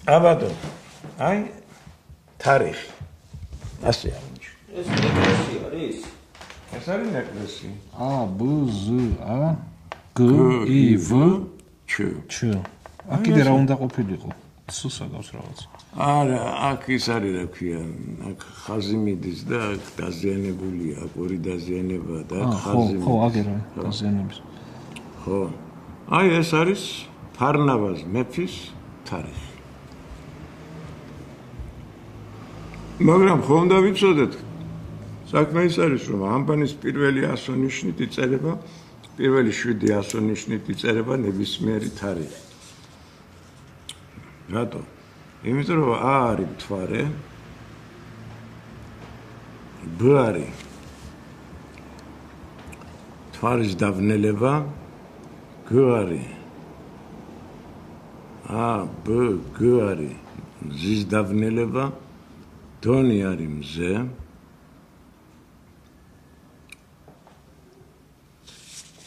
აბადო. აი თარიღი. ასე არის. ეს ნეკლესი არის? ეს არის ნეკლესი. A B Z A G I V Č. აქ რა უნდა ყოფილიყო? სუსაგავს რაღაც. არა, აქ ის არის რა ქვია, აქ ხაზი მიდის და აქ დაზიანებულია, აქ ორი დაზიანება და აქ ხაზი. ხო, აგერა დაზიანების. ხო. აი ეს არის ფარნავაზ მეფის თარიღი. მაგრამ ხომ და ვიცოდეთ საქმე ის არის რომ ამბანის პირველი ასონიშნით იწერება, პირველი 7 ასონიშნით იწერება ნებისმიერი თარიღი. რატო? იმიტომ რომ A არის მთვარე, B არის მთვარის დავნელება, G არის A, B, G არის მზის დავნელება, დონი არის მზე,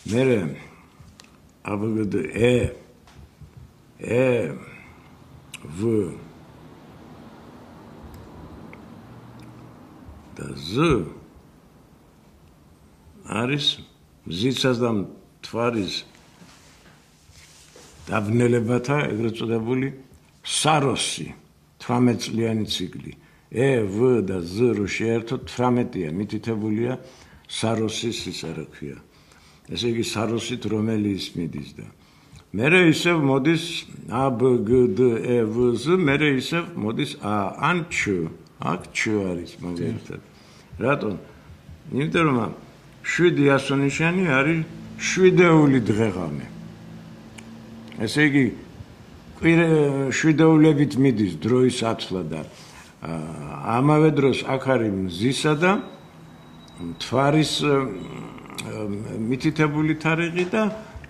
მერე ABGD E V და Z არის მზისას და მთვარის დავნელებათა ეგრეთ წოდებული საროსი 18 წლიანი ციკლი. E, V და Z რო შეერთოთ 18-ია, მითითებულია საროსის ისა რა ქვია. ესე იგი საროსით რომელიც მიდის და მერე ისევ მოდის A, B, G, D, E, V, Z, მერე ისევ მოდის A, ან Č. აქ Č არის მაგალითად. რატომ? იმიტომ რომ 7 ასონიშანი არის 7-ეული დღეღამე. ესე იგი შვიდეულებით მიდის დროის ათვლა და ამავე დროს აქ არის მზისა და მთვარის მითითებული თარიღი და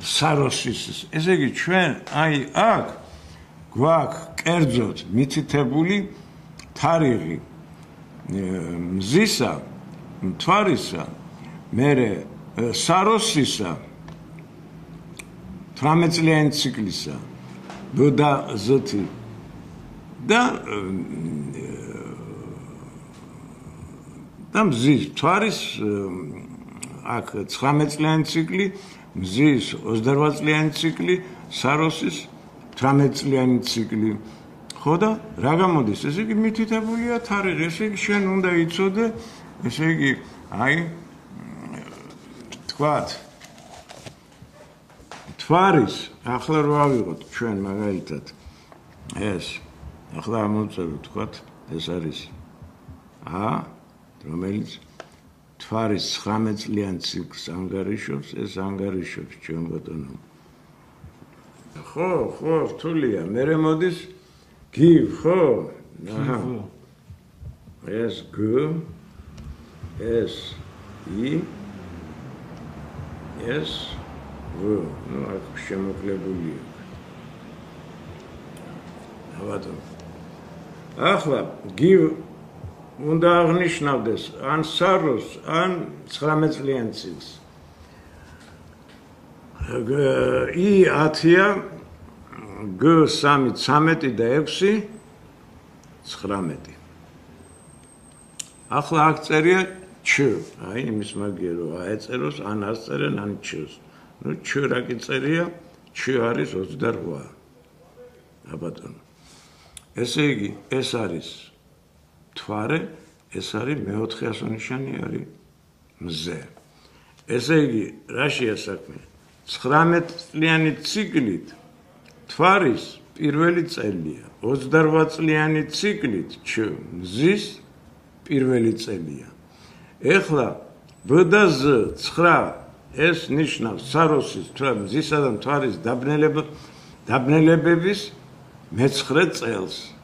საროსის. ესე იგი ჩვენ აი აქ გვაქვს კერძოდ მითითებული თარიღი მზისა, მთვარისა, მერე საროსისა 18 წლიანი ციკლისა B და Z და მზის მთვარის აქ 19 წლიანი ციკლი, მზის 28 წლიანი ციკლი, საროსის 18 წლიანი ციკლი. ხო და რა გამოდის? ესე იგი მითითებულია თარიღი, ესე იგი შენ უნდა იცოდე, ესე იგი აი თქვათ თვარის ახლა რო ავიღოთ ჩვენ მაგალითად ეს ახლა ამოვწეროთ თქვათ ეს არის A რომელიც თვარის 19 წლიან ციკლს ანგარიშობს, ეს ანგარიშობს ჩვენ ბატონო. ხო, რთულია. მერე მოდის G, ხო? აჰა. ეს G, ეს I, ეს V, ну, აქ შემოკლებულია. ბატონო. ახლა G უნდა აღნიშნავდეს ან საროს, ან 19 წლიან ციკლს. I 10-ია, G 3, 13 და 6, 19. ახლა აქ წერია Č, აი იმის მაგია რომ აეწეროს, ან ასწერენ, ან Č-ს. ну Č რა კი წერია? Č არის 28. აბატონო. ესე იგი ეს არის თვარე, ეს არის მეოთხე ასონიშანი არის მზე. ესე იგი რაშია საქმე? 19 წლიანი ციკლით თვარის პირველი წელია, 28 წლიანი ციკლით Č მზის პირველი წელია. ეხლა B და Z 9 ეს ნიშნავს საროსის მზისა და მთვარის დაბნელებების მე-9 წელს.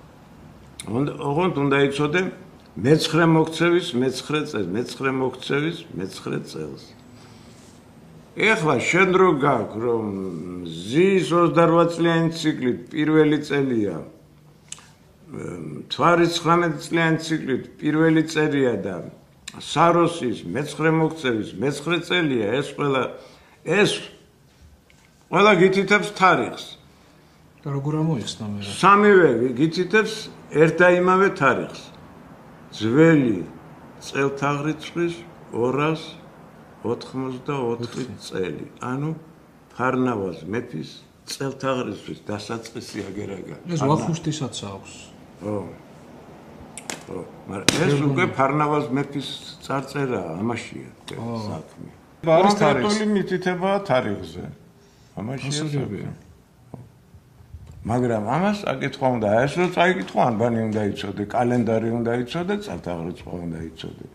ოღონდ უნდა იცოდე მე-9 მოქცევის მე-9 წელს, მე-9 მოქცევის მე-9 წელს. ეხლა შენ რო გაქვს რომ მზის 28 წლიანი ციკლით პირველი წელია, მთვარის 19 წლიანი ციკლით პირველი წელია და საროსის მე-9 მოქცევის მე-9 წელია, ეს ყველა გითითებს თარიღს. და როგორ ამოიხსნა მე? სამივე გიცითებს ერთ და იმავე თარიღს. ძველი წელთაღრიცხვის 284 წელი. ანუ ფარნავაზ მეფის წელთაღრიცხვის დასაწყისი აგერაგა. ეს ვახუშტისაც აქვს. ხო. ხო, მაგრამ ეს უკვე ფარნავაზ მეფის წარწერაა, ამაშია საქმე. არის თარიღი. კონკრეტული მითითებაა თარიღზე. ამაშია საქმე. მაგრამ ამას აკითხვა უნდა, ეს რო წაიკითხვა, ანბანი უნდა იცოდე, კალენდარი უნდა იცოდე, წელთაღრიცხვა უნდა იცოდე.